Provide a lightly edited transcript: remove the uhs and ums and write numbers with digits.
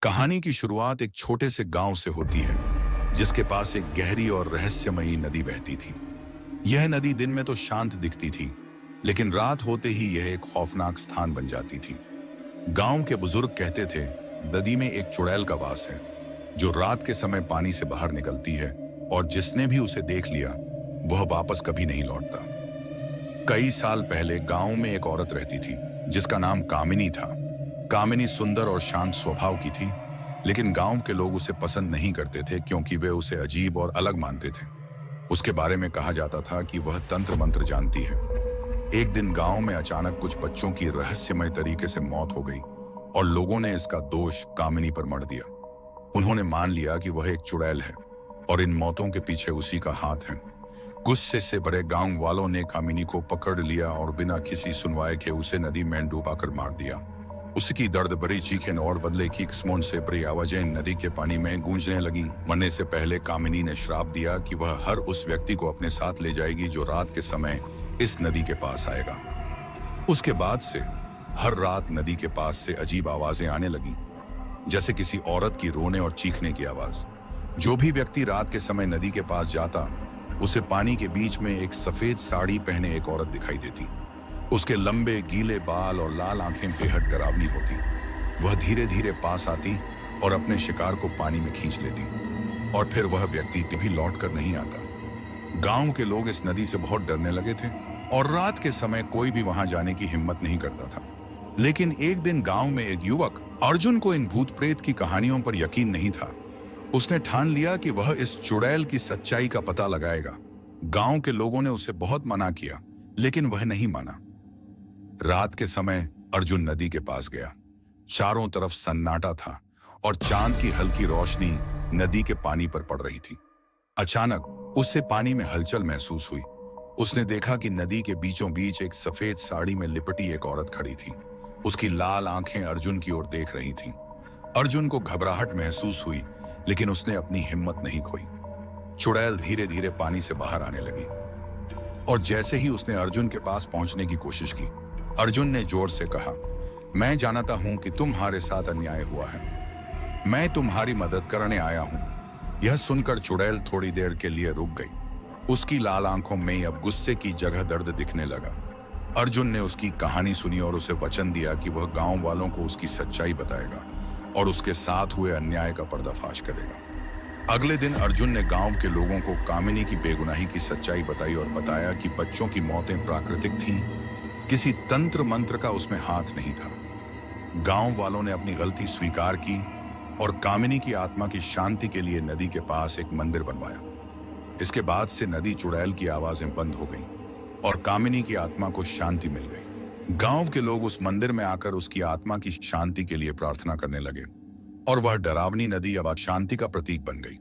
कहानी की शुरुआत एक छोटे से गांव से होती है, जिसके पास एक गहरी और रहस्यमयी नदी बहती थी। यह नदी दिन में तो शांत दिखती थी, लेकिन रात होते ही यह एक खौफनाक स्थान बन जाती थी। गांव के बुजुर्ग कहते थे, नदी में एक चुड़ैल का वास है, जो रात के समय पानी से बाहर निकलती है, और जिसने भी उसे देख लिया, वह वापस कभी नहीं लौटता। कई साल पहले गांव में एक औरत रहती थी, जिसका नाम कामिनी था। कामिनी सुंदर और शांत स्वभाव की थी, लेकिन गांव के लोग उसे पसंद नहीं करते थे क्योंकि वे उसे अजीब और अलग मानते थे। उसके बारे में कहा जाता था कि वह तंत्र मंत्र जानती है। एक दिन गांव में अचानक कुछ बच्चों की रहस्यमय तरीके से मौत हो गई और लोगों ने इसका दोष कामिनी पर मढ़ दिया। उन्होंने मान लिया कि वह एक चुड़ैल है और इन मौतों के पीछे उसी का हाथ है। गुस्से से भरे गांव वालों ने कामिनी को पकड़ लिया और बिना किसी सुनवाए के उसे नदी में डुबाकर मार दिया। उसकी दर्द भरी चीखें और बदले की किस्मों से भरी आवाजें नदी के पानी में गूंजने लगी। मरने से पहले कामिनी ने श्राप दिया कि वह हर उस व्यक्ति को अपने साथ ले जाएगी जो रात के समय इस नदी के पास आएगा। उसके बाद से हर रात नदी के पास से अजीब आवाजें आने लगी, जैसे किसी औरत की रोने और चीखने की आवाज। जो भी व्यक्ति रात के समय नदी के पास जाता, उसे पानी के बीच में एक सफेद साड़ी पहने एक औरत दिखाई देती। उसके लंबे गीले बाल और लाल आंखें बेहद डरावनी होती। वह धीरे धीरे पास आती और अपने शिकार को पानी में खींच लेती, और फिर वह व्यक्ति कभी लौट कर नहीं आता। गांव के लोग इस नदी से बहुत डरने लगे थे और रात के समय कोई भी वहां जाने की हिम्मत नहीं करता था। लेकिन एक दिन गांव में एक युवक अर्जुन को इन भूत प्रेत की कहानियों पर यकीन नहीं था। उसने ठान लिया कि वह इस चुड़ैल की सच्चाई का पता लगाएगा। गांव के लोगों ने उसे बहुत मना किया, लेकिन वह नहीं माना। रात के समय अर्जुन नदी के पास गया। चारों तरफ सन्नाटा था और चांद की हल्की रोशनी नदी के पानी पर पड़ रही थी। अचानक उससे पानी में हलचल महसूस हुई। उसने देखा कि नदी के बीचों बीच एक सफेद साड़ी में लिपटी एक औरत खड़ी थी। उसकी लाल आंखें अर्जुन की ओर देख रही थीं। अर्जुन को घबराहट महसूस हुई, लेकिन उसने अपनी हिम्मत नहीं खोई। चुड़ैल धीरे धीरे पानी से बाहर आने लगी, और जैसे ही उसने अर्जुन के पास पहुंचने की कोशिश की, अर्जुन ने जोर से कहा, मैं जानता हूं कि तुम्हारे साथ अन्याय हुआ है। मैं तुम्हारी मदद करने आया हूं। यह सुनकर चुड़ैल थोड़ी देर के लिए रुक गई। उसकी लाल आंखों में अब गुस्से की जगह दर्द दिखने लगा। अर्जुन ने उसकी कहानी सुनी और उसे वचन दिया कि वह गांव वालों को उसकी सच्चाई बताएगा और उसके साथ हुए अन्याय का पर्दाफाश करेगा। अगले दिन अर्जुन ने गांव के लोगों को कामिनी की बेगुनाही की सच्चाई बताई और बताया कि बच्चों की मौतें प्राकृतिक थीं, किसी तंत्र मंत्र का उसमें हाथ नहीं था। गांव वालों ने अपनी गलती स्वीकार की और कामिनी की आत्मा की शांति के लिए नदी के पास एक मंदिर बनवाया। इसके बाद से नदी चुड़ैल की आवाजें बंद हो गईं और कामिनी की आत्मा को शांति मिल गई। गांव के लोग उस मंदिर में आकर उसकी आत्मा की शांति के लिए प्रार्थना करने लगे और वह डरावनी नदी अब शांति का प्रतीक बन गई।